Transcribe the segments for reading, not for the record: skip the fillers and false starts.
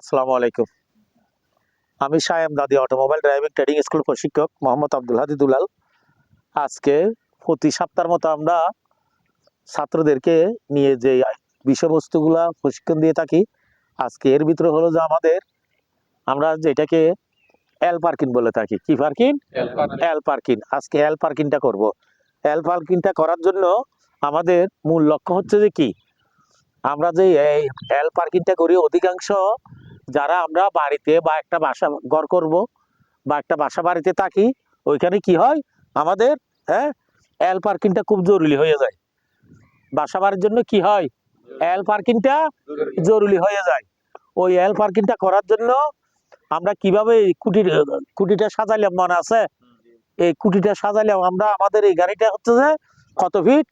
আসসালামু আলাইকুম। আমি সায়েম দাদি অটোমোবাইল ড্রাইভিং ট্রেনিং স্কুল প্রশিক্ষক মোহাম্মদ আব্দুল হাদি দুলাল। আজকে প্রতি সপ্তাহের মতো আমরা ছাত্রদেরকে নিয়ে যে বিষয়বস্তুগুলা প্রশিক্ষণ দিয়ে থাকি, আজকে এর ভিতরে হলো যে আমরা যেটাকে এল পার্কিং বলে থাকি। কি পার্কিং? এল পার্কিং। আজকে এল পার্কিংটা করব। এল পার্কিংটা করার জন্য আমাদের মূল লক্ষ্য হচ্ছে যে কি, আমরা যে এই এল পার্কিংটা করি, অধিকাংশ যারা আমরা বাড়িতে বা একটা বাসা ঘর করব বা একটা বাসা বাড়িতে থাকি, ওইখানে কি হয় আমাদের, হ্যাঁ, এল পার্কিংটা খুব জরুরি হয়ে যায়। বাসা বাড়ির জন্য কি হয়, এল পার্কিংটা জরুরি হয়ে যায়। ওই এল পার্কিংটা করার জন্য আমরা কিভাবে কুটিটা সাজাইলাম মনে আছে? এই কুটিটা সাজাইলাম আমরা। আমাদের এই গাড়িটা হচ্ছে যে কত ফিট?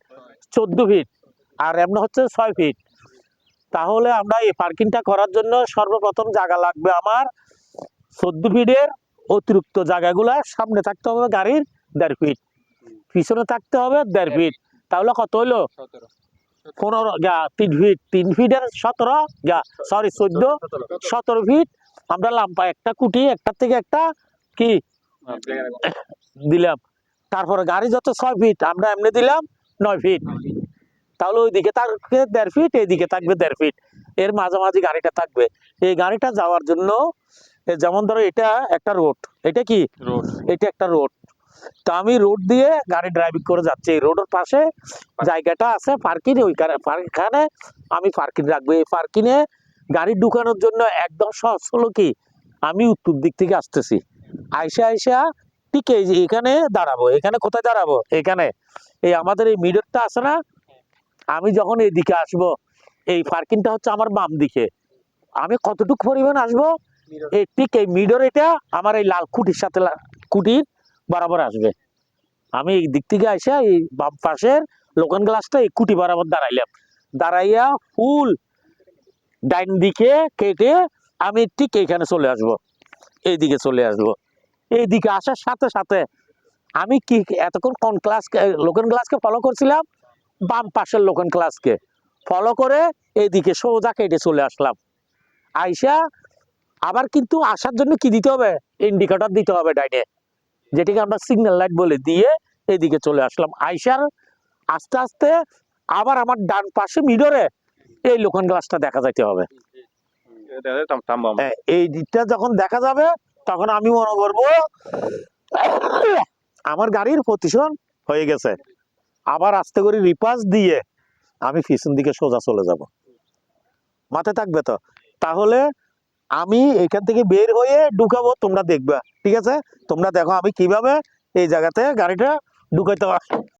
14 ফিট, আর এমন হচ্ছে 6 ফিট। তাহলে আমরা এই পার্কিংটা করার জন্য সর্বপ্রথম জায়গা লাগবে আমার 14 ফিটের অতিরিক্ত জায়গাগুলা সামনে থাকতে হবে গাড়ির 1.5 ফিট, পিছনে থাকতে হবে 1.5 ফিট। তাহলে কত হইলো? 15 3 ফিট, 3 ফিটের 17 ফিট আমরা লাম্পা একটা কুটি একটার থেকে একটা কি দিলাম। তারপরে গাড়ি যত 6 ফিট আমরা এমনি দিলাম 9 ফিট। তাহলে ওইদিকে থাকবে 1.5 ফিট, এইদিকে থাকবে 1.5 ফিট, এর মাঝামাঝি গাড়িটা থাকবে। এই গাড়িটা যাওয়ার জন্য যেমন ধরো এটা একটা রোড, এটা কি রোড, এটা একটা রোড। তো আমি রোড দিয়ে গাড়ি ড্রাইভিং করে যাচ্ছি, এই রোডের পাশে জায়গাটা আছে পার্কিং, ওইখানে আমি পার্কিং রাখবো। এই পার্কিং এ গাড়ি ঢুকানোর জন্য একদম সহজ হলো কি, আমি উত্তর দিক থেকে আসতেছি, আইসা ঠিক এই যে এখানে দাঁড়াবো। এখানে কোথায় দাঁড়াবো? এখানে এই আমাদের এই মিডরটা আছে না, আমি যখন এইদিকে আসবো, এই পার্কিংটা হচ্ছে আমার বাম দিকে। আমি কতটুকু পরিমাণ আসবো, এই ঠিক এই মিডর, এটা আমার এই লাল খুঁটির সাথে খুঁটির বরাবর আসবে। আমি এই দিক থেকে আসা এই বাম পাশের লোকান গ্লাসটা এই খুঁটি বরাবর দাঁড়াইলাম, দাঁড়াইয়া ফুল ডাইন দিকে কেটে আমি ঠিক এইখানে চলে আসব, এইদিকে চলে আসবো। এইদিকে আসার সাথে সাথে আমি কি এতক্ষণ কোন ক্লাস, লোকান গ্লাসকে ফলো করছিলাম, বাম পাশের লোকান ক্লাসকে ফলো করে এইদিকে সোজা কেটে চলে আসলাম। আইসা আবার কিন্তু আসার জন্য কি দিতে হবে, ইন্ডিকেটর দিতে হবে ডাইনে, যেটাকে আমরা সিগন্যাল লাইট বলে, দিয়ে এইদিকে চলে আসলাম। আইসার আস্তে আস্তে আবার আমার ডান পাশে মিডরে এই লোকান গ্লাসটা দেখা যাইতে হবে। এই দিকটা যখন দেখা যাবে তখন আমি মনে করবো আমার গাড়ির পজিশন হয়ে গেছে। আবার আস্তে করে রিপাস দিয়ে আমি পিছন দিকে সোজা চলে যাব। মাথায় থাকবে তো? তাহলে আমি এখান থেকে বের হয়ে ঢুকাবো, তোমরা দেখবা। ঠিক আছে, তোমরা দেখো আমি কিভাবে এই জায়গাতে গাড়িটা ঢুকাইতে